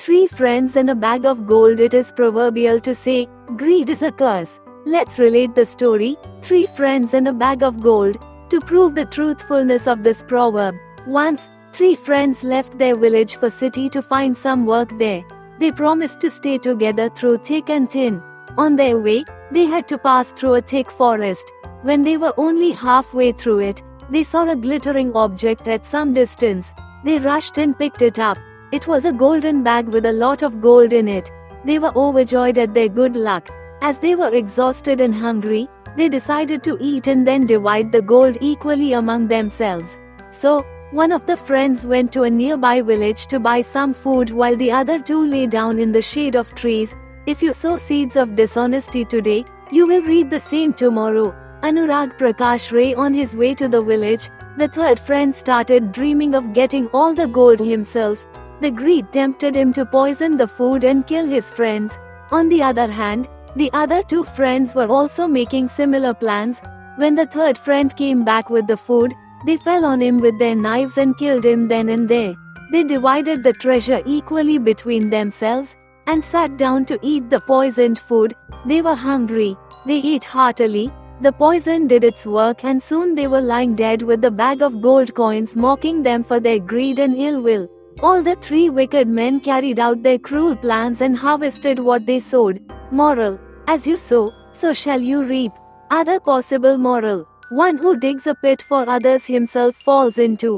Three friends and a bag of gold. It is proverbial to say, greed is a curse. Let's relate the story, Three Friends and a Bag of Gold, to prove the truthfulness of this proverb. Once, three friends left their village for city to find some work there. They promised to stay together through thick and thin. On their way, they had to pass through a thick forest. When they were only halfway through it, they saw a glittering object at some distance. They rushed and picked it up. It was a golden bag with a lot of gold in it. They were overjoyed at their good luck. As they were exhausted and hungry, they decided to eat and then divide the gold equally among themselves. So, one of the friends went to a nearby village to buy some food while the other two lay down in the shade of trees. If you sow seeds of dishonesty today, you will reap the same tomorrow. Anurag Prakash Ray. On his way to the village, the third friend started dreaming of getting all the gold himself. The greed tempted him to poison the food and kill his friends. On the other hand, the other two friends were also making similar plans. When the third friend came back with the food, they fell on him with their knives and killed him then and there. They divided the treasure equally between themselves and sat down to eat the poisoned food. They were hungry. They ate heartily. The poison did its work and soon they were lying dead with the bag of gold coins mocking them for their greed and ill will. All the three wicked men carried out their cruel plans and harvested what they sowed. Moral: as you sow, so shall you reap. Other possible moral: one who digs a pit for others himself falls into